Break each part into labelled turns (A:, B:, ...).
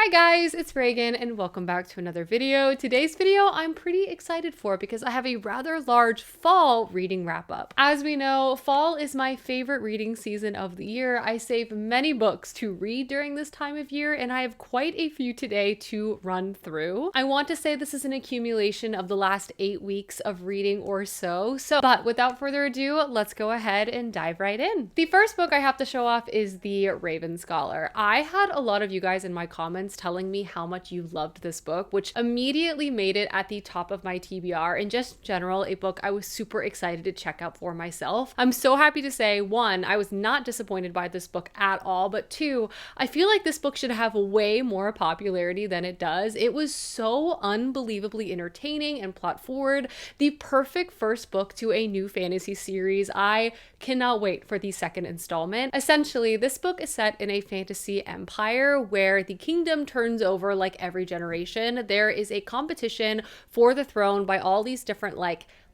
A: Hi guys, it's Reagan and welcome back to another video. Today's video I'm pretty excited for because I have a rather large fall reading wrap up. As we know, fall is my favorite reading season of the year. I save many books to read during this time of year and I have quite a few today to run through. I want to say this is an accumulation of the last 8 weeks of reading or so. But without further ado, let's go ahead and dive right in. The first book I have to show off is The Raven Scholar. I had a lot of you guys in my comments telling me how much you loved this book, which immediately made it at the top of my TBR, and just general a book I was super excited to check out for myself. I'm so happy to say, one, I was not disappointed by this book at all, but two, I feel like this book should have way more popularity than it does. It was so unbelievably entertaining and plot forward. The perfect first book to a new fantasy series. I cannot wait for the second installment. Essentially, this book is set in a fantasy empire where the kingdom turns over like every generation. There is a competition for the throne by all these different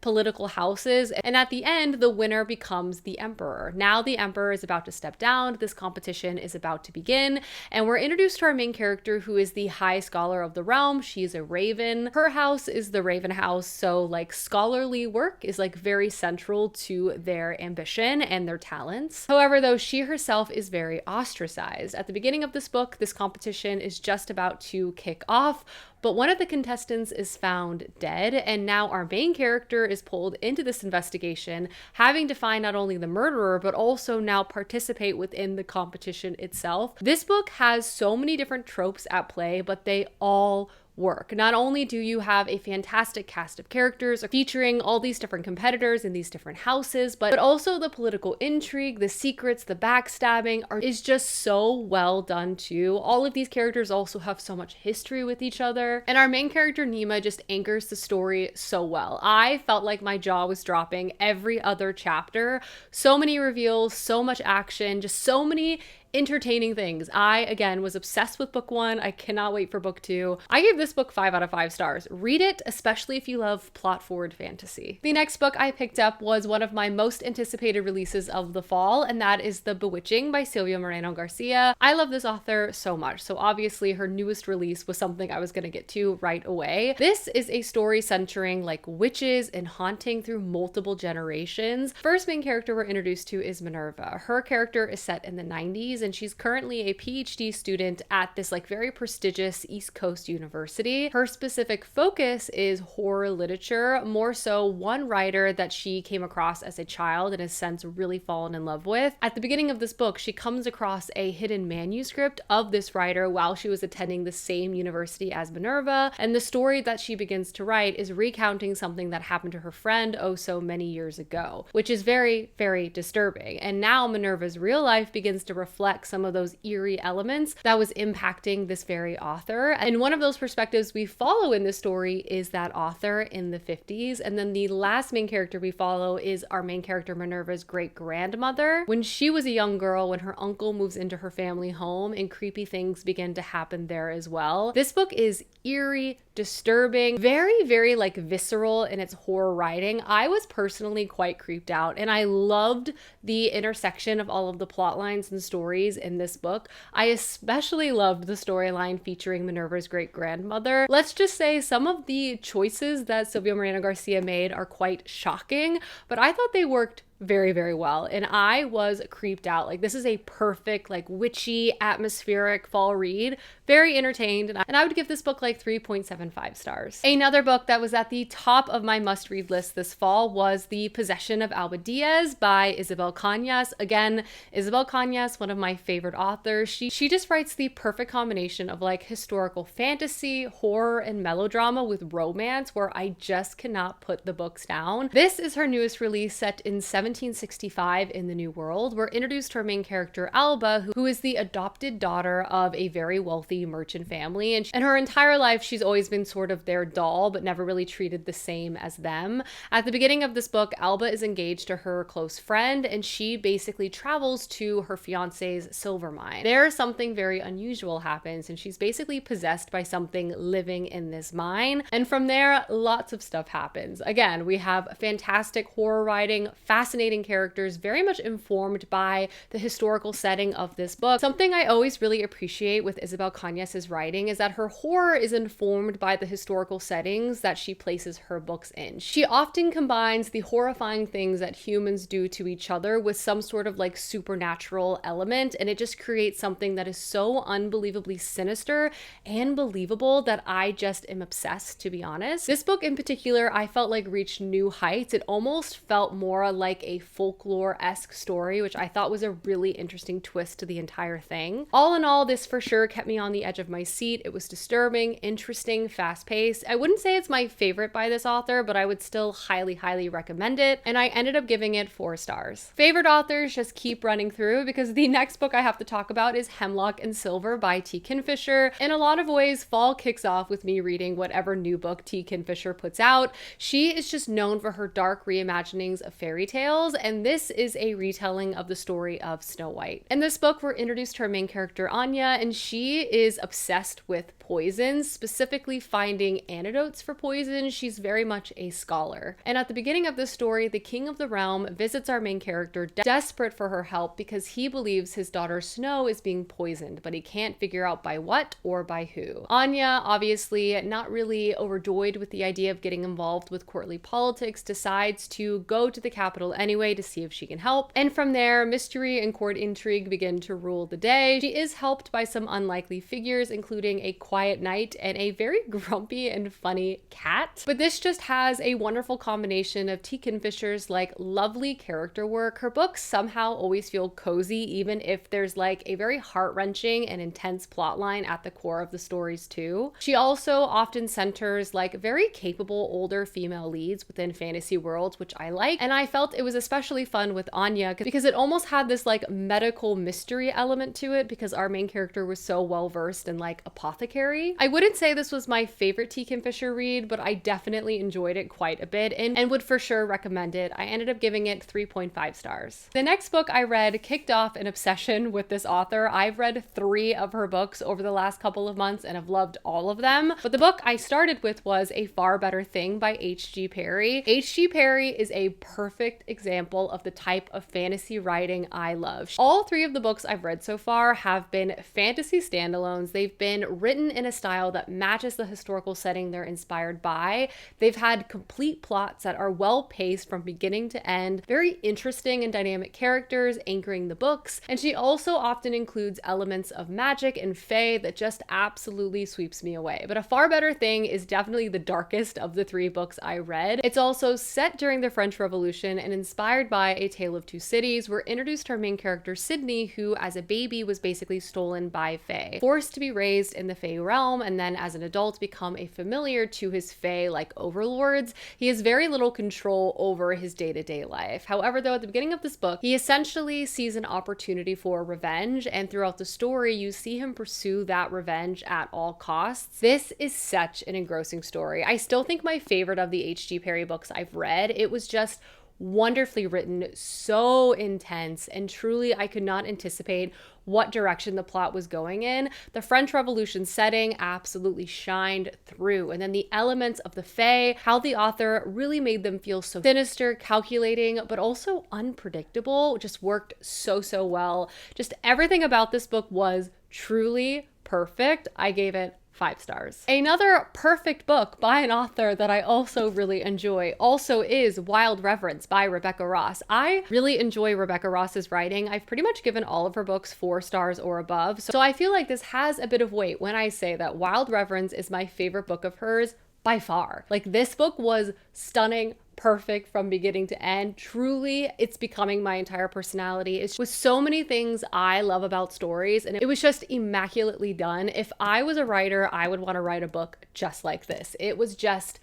A: political houses, and at the end the winner becomes the emperor. Now the emperor is about to step down, this competition is about to begin, and we're introduced to our main character, who is the high scholar of the realm. She's a raven. Her house is the Raven House, so scholarly work is very central to their ambition and their talents. However, though, she herself is very ostracized. At the beginning of this book, this competition is just about to kick off, but one of the contestants is found dead, and now our main character is pulled into this investigation, having to find not only the murderer, but also now participate within the competition itself. This book has so many different tropes at play, but they all work. Not only do you have a fantastic cast of characters featuring all these different competitors in these different houses, but also the political intrigue, the secrets, the backstabbing is just so well done too. All of these characters also have so much history with each other, and our main character Nima just anchors the story so well. I felt like my jaw was dropping every other chapter. So many reveals, so much action, just so many entertaining things. I, again, was obsessed with book 1. I cannot wait for book 2. I gave this book 5 out of 5 stars. Read it, especially if you love plot forward fantasy. The next book I picked up was one of my most anticipated releases of the fall, and that is The Bewitching by Silvia Moreno Garcia. I love this author so much, so obviously her newest release was something I was going to get to right away. This is a story centering witches and haunting through multiple generations. First main character we're introduced to is Minerva. Her character is set in the 90s, and she's currently a PhD student at this very prestigious East Coast university. Her specific focus is horror literature, more so one writer that she came across as a child and has since really fallen in love with. At the beginning of this book, she comes across a hidden manuscript of this writer while she was attending the same university as Minerva, and the story that she begins to write is recounting something that happened to her friend oh so many years ago, which is very, very disturbing. And now Minerva's real life begins to reflect some of those eerie elements that was impacting this very author. And one of those perspectives we follow in this story is that author in the 50s. And then the last main character we follow is our main character Minerva's great-grandmother. When she was a young girl, when her uncle moves into her family home and creepy things begin to happen there as well. This book is eerie, disturbing, very, very visceral in its horror writing. I was personally quite creeped out, and I loved the intersection of all of the plot lines and stories in this book. I especially loved the storyline featuring Minerva's great-grandmother. Let's just say some of the choices that Silvia Moreno Garcia made are quite shocking, but I thought they worked very, very well, and I was creeped out. This is a perfect witchy atmospheric fall read. Very entertained, and I would give this book 3.75 stars. Another book that was at the top of my must-read list this fall was The Possession of Alba Diaz by Isabel Cañas. Again, Isabel Cañas, one of my favorite authors. She just writes the perfect combination of historical fantasy, horror, and melodrama with romance, where I just cannot put the books down. This is her newest release, set in 1765 in the New World. We're introduced to our main character Alba, who is the adopted daughter of a very wealthy merchant family, and her entire life she's always been sort of their doll, but never really treated the same as them. At the beginning of this book, Alba is engaged to her close friend, and she basically travels to her fiance's silver mine. There, something very unusual happens, and she's basically possessed by something living in this mine, and from there lots of stuff happens. Again, we have fantastic horror writing, fascinating fascinating characters, very much informed by the historical setting of this book. Something I always really appreciate with Isabel Cañas's writing is that her horror is informed by the historical settings that she places her books in. She often combines the horrifying things that humans do to each other with some sort of like supernatural element, and it just creates something that is so unbelievably sinister and believable that I just am obsessed, to be honest. This book in particular, I felt like reached new heights. It almost felt more like a folklore-esque story, which I thought was a really interesting twist to the entire thing. All in all, this for sure kept me on the edge of my seat. It was disturbing, interesting, fast-paced. I wouldn't say it's my favorite by this author, but I would still highly recommend it, and I ended up giving it 4 stars. Favorite authors just keep running through, because the next book I have to talk about is Hemlock and Silver by T. Kingfisher. In a lot of ways, fall kicks off with me reading whatever new book T. Kingfisher puts out. She is just known for her dark reimaginings of fairy tales, and this is a retelling of the story of Snow White. In this book, we're introduced to our main character, Anya, and she is obsessed with poisons, specifically finding antidotes for poison. She's very much a scholar. And at the beginning of this story, the king of the realm visits our main character, desperate for her help because he believes his daughter Snow is being poisoned, but he can't figure out by what or by who. Anya, obviously not really overjoyed with the idea of getting involved with courtly politics, decides to go to the capital anyway to see if she can help. And from there, mystery and court intrigue begin to rule the day. She is helped by some unlikely figures, including a quiet knight and a very grumpy and funny cat. But this just has a wonderful combination of T. Kingfisher's like lovely character work. Her books somehow always feel cozy, even if there's like a very heart-wrenching and intense plotline at the core of the stories too. She also often centers like very capable older female leads within fantasy worlds, which I like. And I felt it was especially fun with Anya because it almost had this like medical mystery element to it because our main character was so well versed in like apothecary. I wouldn't say this was my favorite T. Kingfisher read, but I definitely enjoyed it quite a bit and would for sure recommend it. I ended up giving it 3.5 stars. The next book I read kicked off an obsession with this author. I've read 3 of her books over the last couple of months and have loved all of them. But the book I started with was A Far Better Thing by H.G. Perry. H.G. Perry is a perfect example of the type of fantasy writing I love. All 3 of the books I've read so far have been fantasy standalones. They've been written in a style that matches the historical setting they're inspired by. They've had complete plots that are well paced from beginning to end, very interesting and dynamic characters anchoring the books, and she also often includes elements of magic and fae that just absolutely sweeps me away. But A Far Better Thing is definitely the darkest of the 3 books I read. It's also set during the French Revolution and inspired by A Tale of Two Cities. We're introduced to our main character Sydney, who as a baby was basically stolen by fae, forced to be raised in the fae realm, and then as an adult become a familiar to his fae like overlords. He has very little control over his day-to-day life. However, though, at the beginning of this book, he essentially sees an opportunity for revenge, and throughout the story, you see him pursue that revenge at all costs. This is such an engrossing story. I still think my favorite of the H.G. Perry books I've read. It was just wonderfully written, so intense, and truly I could not anticipate what direction the plot was going in. The French Revolution setting absolutely shined through, and then the elements of the fae, how the author really made them feel so sinister, calculating, but also unpredictable, just worked so well. Just everything about this book was truly perfect. I gave it 5 stars. Another perfect book by an author that I also really enjoy also is Wild Reverence by Rebecca Ross. I really enjoy Rebecca Ross's writing. I've pretty much given all of her books 4 stars or above, so I feel like this has a bit of weight when I say that Wild Reverence is my favorite book of hers by far. Like, this book was stunning, perfect from beginning to end. Truly, it's becoming my entire personality. It's with so many things I love about stories, and it was just immaculately done. If I was a writer, I would want to write a book just like this. It was just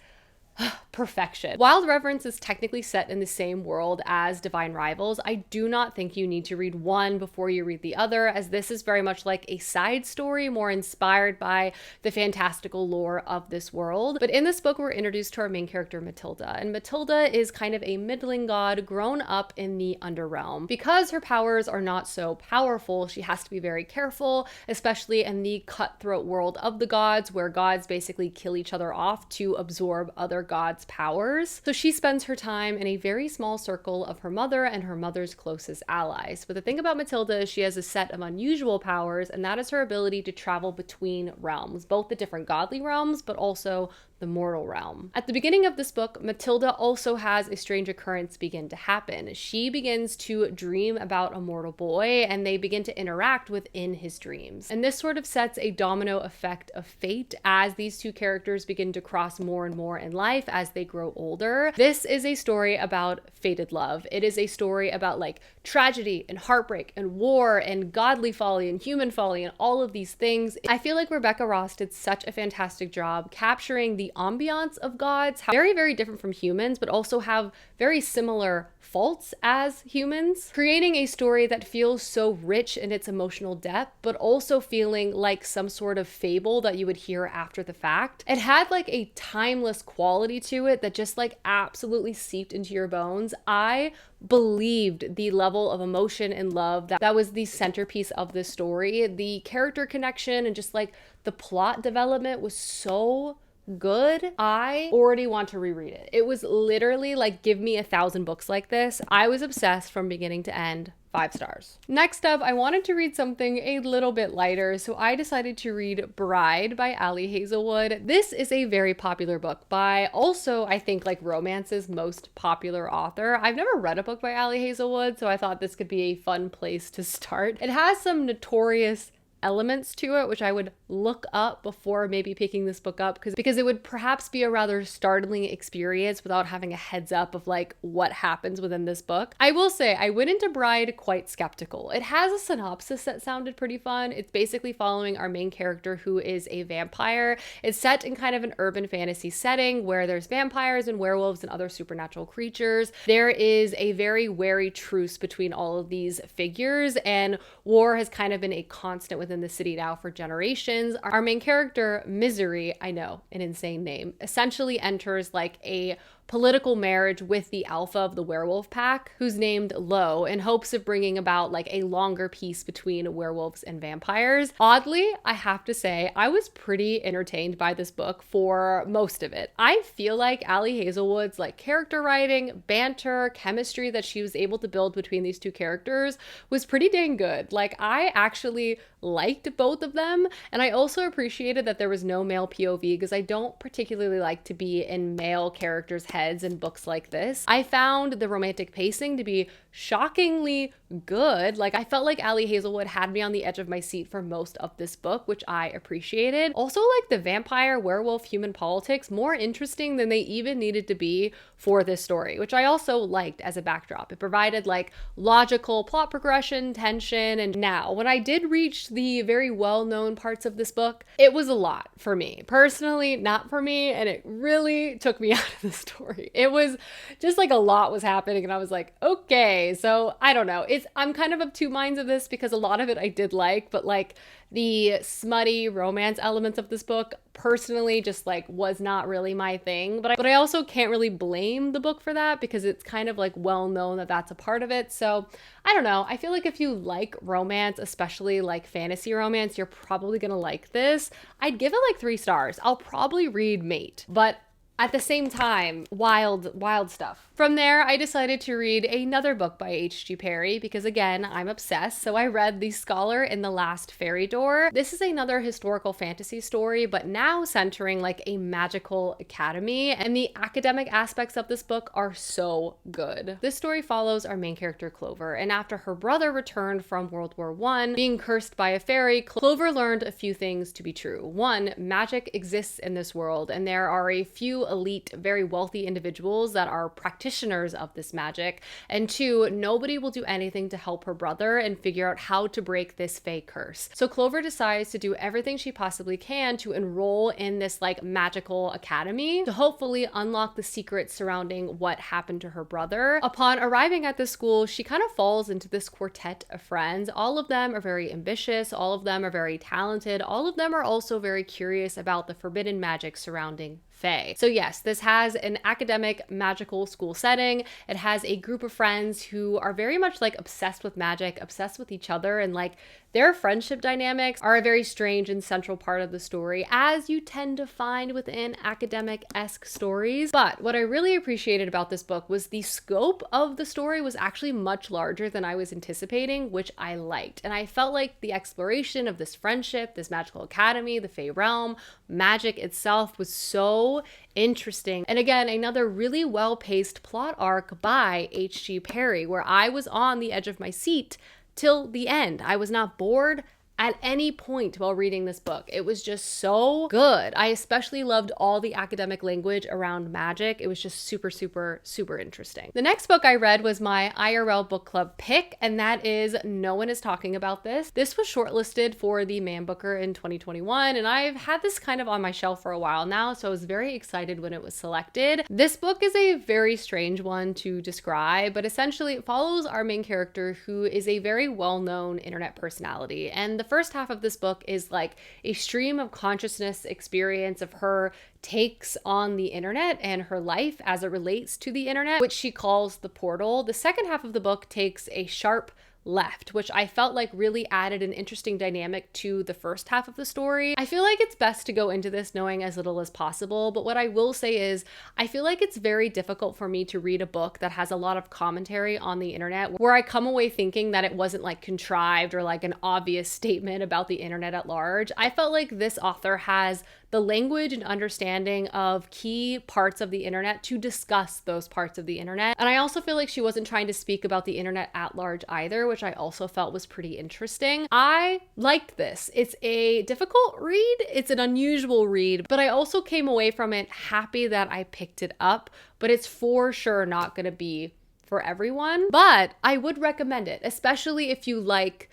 A: perfection. Wild Reverence is technically set in the same world as Divine Rivals. I do not think you need to read one before you read the other, as this is very much like a side story, more inspired by the fantastical lore of this world. But in this book, we're introduced to our main character, Matilda, and Matilda is kind of a middling god grown up in the Underrealm. Because her powers are not so powerful, she has to be very careful, especially in the cutthroat world of the gods, where gods basically kill each other off to absorb other God's powers. So she spends her time in a very small circle of her mother and her mother's closest allies. But the thing about Matilda is she has a set of unusual powers, and that is her ability to travel between realms, both the different godly realms, but also the mortal realm. At the beginning of this book, Matilda also has a strange occurrence begin to happen. She begins to dream about a mortal boy, and they begin to interact within his dreams. And this sort of sets a domino effect of fate as these two characters begin to cross more and more in life as they grow older. This is a story about fated love. It is a story about like tragedy and heartbreak and war and godly folly and human folly and all of these things. I feel like Rebecca Ross did such a fantastic job capturing the ambiance of gods, how very, very different from humans, but also have very similar faults as humans, creating a story that feels so rich in its emotional depth, but also feeling like some sort of fable that you would hear after the fact. It had like a timeless quality to it that just like absolutely seeped into your bones. I believed the level of emotion and love that was the centerpiece of this story. The character connection and just like the plot development was so good. I already want to reread it. It was literally like, give me 1,000 books like this. I was obsessed from beginning to end. 5 stars. Next up, I wanted to read something a little bit lighter, so I decided to read Bride by Ali Hazelwood. This is a very popular book by also, I think, like romance's most popular author. I've never read a book by Ali Hazelwood, so I thought this could be a fun place to start. It has some notorious elements to it, which I would look up before maybe picking this book up because it would perhaps be a rather startling experience without having a heads up of like what happens within this book. I will say I went into Bride quite skeptical. It has a synopsis that sounded pretty fun. It's basically following our main character who is a vampire. It's set in kind of an urban fantasy setting where there's vampires and werewolves and other supernatural creatures. There is a very wary truce between all of these figures, and war has kind of been a constant within the city now for generations. Our main character, Misery, I know, an insane name, essentially enters like a political marriage with the alpha of the werewolf pack, who's named Lo, in hopes of bringing about like a longer peace between werewolves and vampires. Oddly, I have to say, I was pretty entertained by this book for most of it. I feel like Ali Hazelwood's like character writing, banter, chemistry that she was able to build between these two characters was pretty dang good. Like, I actually liked both of them, and I also appreciated that there was no male POV because I don't particularly like to be in male characters' heads in books like this. I found the romantic pacing to be shockingly good. Like, I felt like Ali Hazelwood had me on the edge of my seat for most of this book, which I appreciated. Also, like the vampire, werewolf, human politics, more interesting than they even needed to be for this story, which I also liked as a backdrop. It provided like logical plot progression, tension, and now when I did reach the very well-known parts of this book, it was a lot for me. Personally, not for me, and it really took me out of the story. It was just like a lot was happening, and I was like, okay, so I don't know. I'm kind of two minds of this because a lot of it I did like, but like the smutty romance elements of this book personally just like was not really my thing. But I also can't really blame the book for that because it's kind of like well known that that's a part of it. So I don't know. I feel like if you like romance, especially like fantasy romance, you're probably gonna like this. I'd give it like 3 stars. I'll probably read Mate, but at the same time, wild stuff. From there, I decided to read another book by H.G. Perry because, again, I'm obsessed. So I read The Scholar in the Last Fairy Door. This is another historical fantasy story, but now centering like a magical academy. And the academic aspects of this book are so good. This story follows our main character, Clover. And after her brother returned from World War I, being cursed by a fairy, Clover learned a few things to be true. 1, magic exists in this world, and there are a few elite, very wealthy individuals that are practitioners of this magic. And 2, nobody will do anything to help her brother and figure out how to break this fae curse. So Clover decides to do everything she possibly can to enroll in this like magical academy to hopefully unlock the secrets surrounding what happened to her brother. Upon arriving at the school, she kind of falls into this quartet of friends. All of them are very ambitious. All of them are very talented. All of them are also very curious about the forbidden magic surrounding fae. So yes, this has an academic magical school setting. It has a group of friends who are very much like obsessed with magic, obsessed with each other, and like Their friendship dynamics are a very strange and central part of the story, as you tend to find within academic-esque stories. But what I really appreciated about this book was the scope of the story was actually much larger than I was anticipating, which I liked. And I felt like the exploration of this friendship, this magical academy, the Fey realm, magic itself was so interesting. And again, another really well-paced plot arc by H.G. Perry, where I was on the edge of my seat till the end. I was not bored at any point while reading this book. It was just so good. I especially loved all the academic language around magic. It was just super, super, super interesting. The next book I read was my IRL book club pick, and that is No One Is Talking About This. This was shortlisted for the Man Booker in 2021, and I've had this kind of on my shelf for a while now, so I was very excited when it was selected. This book is a very strange one to describe, but essentially it follows our main character, who is a very well-known internet personality, and the first half of this book is like a stream of consciousness experience of her takes on the internet and her life as it relates to the internet, which she calls the portal. The second half of the book takes a sharp left, which I felt like really added an interesting dynamic to the first half of the story. I feel like it's best to go into this knowing as little as possible, but what I will say is I feel like it's very difficult for me to read a book that has a lot of commentary on the internet where I come away thinking that it wasn't like contrived or like an obvious statement about the internet at large. I felt like this author has the language and understanding of key parts of the internet to discuss those parts of the internet. And I also feel like she wasn't trying to speak about the internet at large either, which I also felt was pretty interesting. I liked this. It's a difficult read. It's an unusual read, but I also came away from it happy that I picked it up, but it's for sure not going to be for everyone. But I would recommend it, especially if you like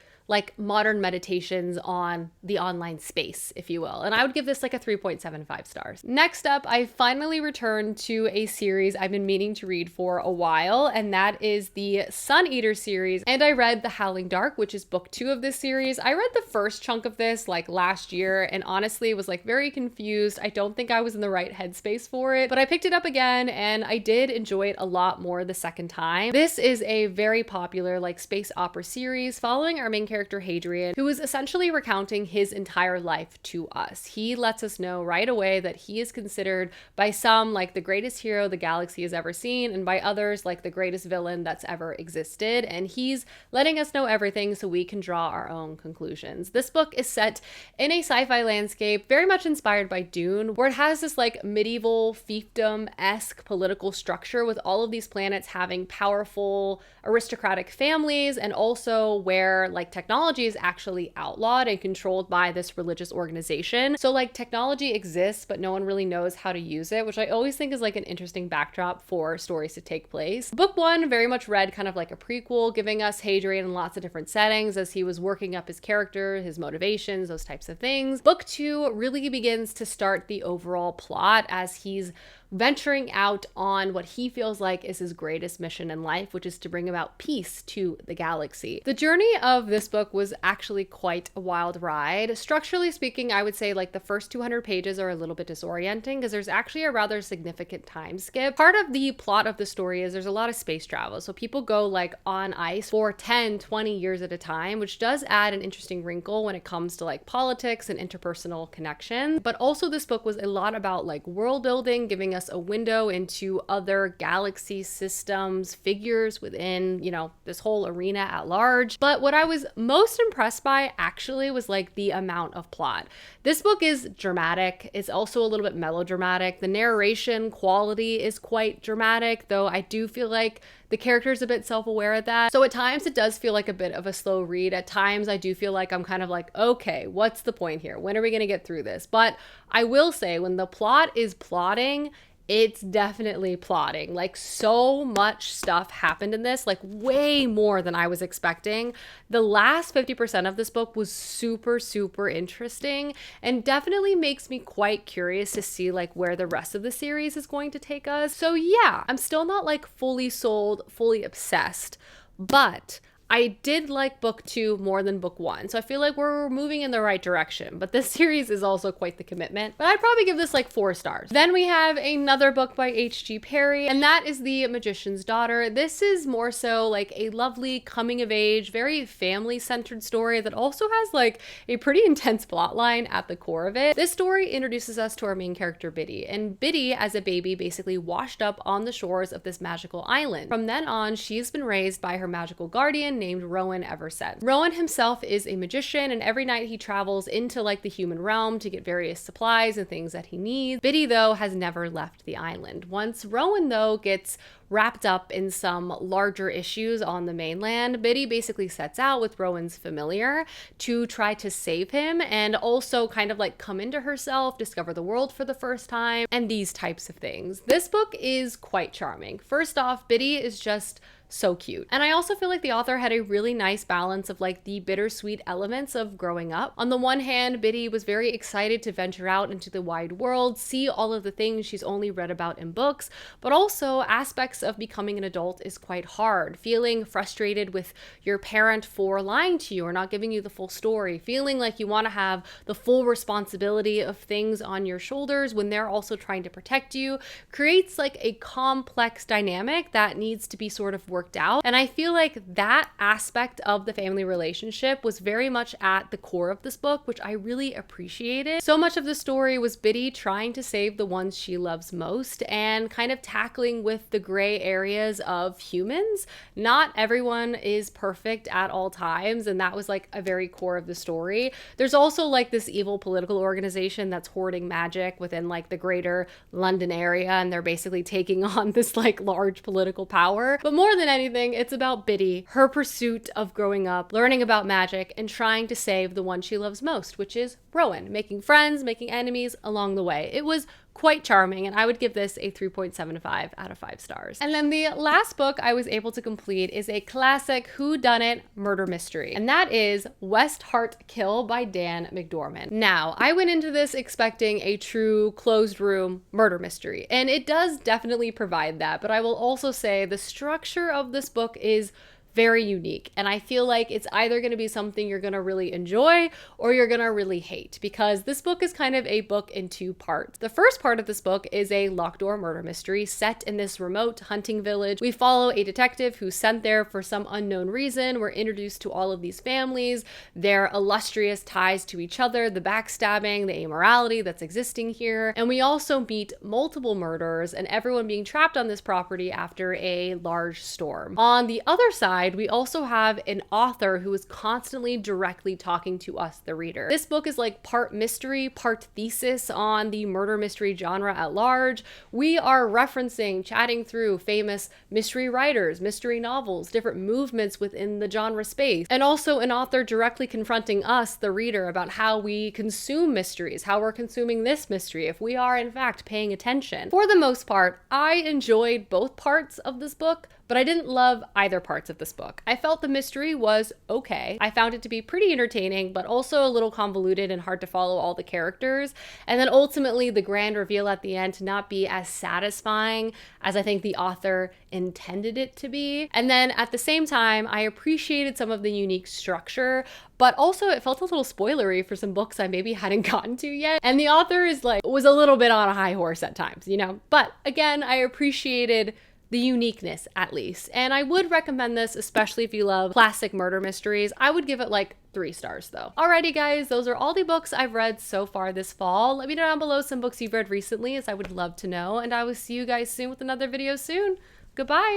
A: modern meditations on the online space, if you will. And I would give this like a 3.75 stars. Next up, I finally returned to a series I've been meaning to read for a while, and that is the Suneater series. And I read The Howling Dark, which is book 2 of this series. I read the first chunk of this like last year and honestly was like very confused. I don't think I was in the right headspace for it, but I picked it up again and I did enjoy it a lot more the second time. This is a very popular like space opera series following our main character Hadrian, who is essentially recounting his entire life to us. He lets us know right away that he is considered by some like the greatest hero the galaxy has ever seen, and by others like the greatest villain that's ever existed. And he's letting us know everything so we can draw our own conclusions. This book is set in a sci-fi landscape very much inspired by Dune, where it has this like medieval fiefdom-esque political structure with all of these planets having powerful aristocratic families, and also where like technology is actually outlawed and controlled by this religious organization. So like technology exists, but no one really knows how to use it, which I always think is like an interesting backdrop for stories to take place. Book 1 very much read kind of like a prequel, giving us Hadrian in lots of different settings as he was working up his character, his motivations, those types of things. Book 2 really begins to start the overall plot as he's venturing out on what he feels like is his greatest mission in life, which is to bring about peace to the galaxy. The journey of this book was actually quite a wild ride. Structurally speaking, I would say like the first 200 pages are a little bit disorienting because there's actually a rather significant time skip. Part of the plot of the story is there's a lot of space travel. So people go like on ice for 10, 20 years at a time, which does add an interesting wrinkle when it comes to like politics and interpersonal connections. But also this book was a lot about like world building, giving us a window into other galaxy systems, figures within, you know, this whole arena at large. But what I was most impressed by actually was like the amount of plot. This book is dramatic. It's also a little bit melodramatic. The narration quality is quite dramatic, though I do feel like the character is a bit self-aware of that. So at times it does feel like a bit of a slow read. At times I do feel like I'm kind of like, okay, what's the point here? When are we going to get through this? But I will say when the plot is plotting, it's definitely plotting. Like so much stuff happened in this, like way more than I was expecting. The last 50% of this book was super, super interesting and definitely makes me quite curious to see like where the rest of the series is going to take us. So yeah, I'm still not like fully sold, fully obsessed, but I did like book 2 more than book 1, so I feel like we're moving in the right direction, but this series is also quite the commitment. But I'd probably give this like 4 stars. Then we have another book by H.G. Perry, and that is The Magician's Daughter. This is more so like a lovely coming of age, very family-centered story that also has like a pretty intense plotline at the core of it. This story introduces us to our main character, Biddy, and Biddy as a baby basically washed up on the shores of this magical island. From then on, she's been raised by her magical guardian named Rowan ever since. Rowan himself is a magician, and every night he travels into like the human realm to get various supplies and things that he needs. Biddy, though, has never left the island. Once Rowan, though, gets wrapped up in some larger issues on the mainland, Biddy basically sets out with Rowan's familiar to try to save him and also kind of like come into herself, discover the world for the first time, and these types of things. This book is quite charming. First off, Biddy is just so cute. And I also feel like the author had a really nice balance of like the bittersweet elements of growing up. On the one hand, Biddy was very excited to venture out into the wide world, see all of the things she's only read about in books, but also aspects of becoming an adult is quite hard. Feeling frustrated with your parent for lying to you or not giving you the full story, feeling like you want to have the full responsibility of things on your shoulders when they're also trying to protect you, creates like a complex dynamic that needs to be sort of worked out. And I feel like that aspect of the family relationship was very much at the core of this book, which I really appreciated. So much of the story was Biddy trying to save the ones she loves most and kind of tackling with the gray areas of humans. Not everyone is perfect at all times, and that was like a very core of the story. There's also like this evil political organization that's hoarding magic within like the greater London area, and they're basically taking on this like large political power. But more than anything, it's about Biddy, her pursuit of growing up, learning about magic, and trying to save the one she loves most, which is Rowan, making friends, making enemies along the way. It was quite charming, and I would give this a 3.75 out of 5 stars. And then the last book I was able to complete is a classic whodunit murder mystery, and that is West Hart Kill by Dan McDormand. Now, I went into this expecting a true closed room murder mystery, and it does definitely provide that, but I will also say the structure of this book is very unique, and I feel like it's either going to be something you're going to really enjoy or you're going to really hate, because this book is kind of a book in 2 parts. The first part of this book is a locked door murder mystery set in this remote hunting village. We follow a detective who's sent there for some unknown reason. We're introduced to all of these families, their illustrious ties to each other, the backstabbing, the immorality that's existing here, and we also meet multiple murderers and everyone being trapped on this property after a large storm. On the other side, we also have an author who is constantly directly talking to us, the reader. This book is like part mystery, part thesis on the murder mystery genre at large. We are referencing, chatting through famous mystery writers, mystery novels, different movements within the genre space, and also an author directly confronting us, the reader, about how we consume mysteries, how we're consuming this mystery, if we are in fact paying attention. For the most part, I enjoyed both parts of this book, but I didn't love either parts of this book. I felt the mystery was okay. I found it to be pretty entertaining, but also a little convoluted and hard to follow all the characters. And then ultimately the grand reveal at the end to not be as satisfying as I think the author intended it to be. And then at the same time, I appreciated some of the unique structure, but also it felt a little spoilery for some books I maybe hadn't gotten to yet. And the author was a little bit on a high horse at times, you know? But again, I appreciated the uniqueness at least. And I would recommend this, especially if you love classic murder mysteries. I would give it like 3 stars though. Alrighty guys, those are all the books I've read so far this fall. Let me know down below some books you've read recently, as I would love to know. And I will see you guys soon with another video soon. Goodbye.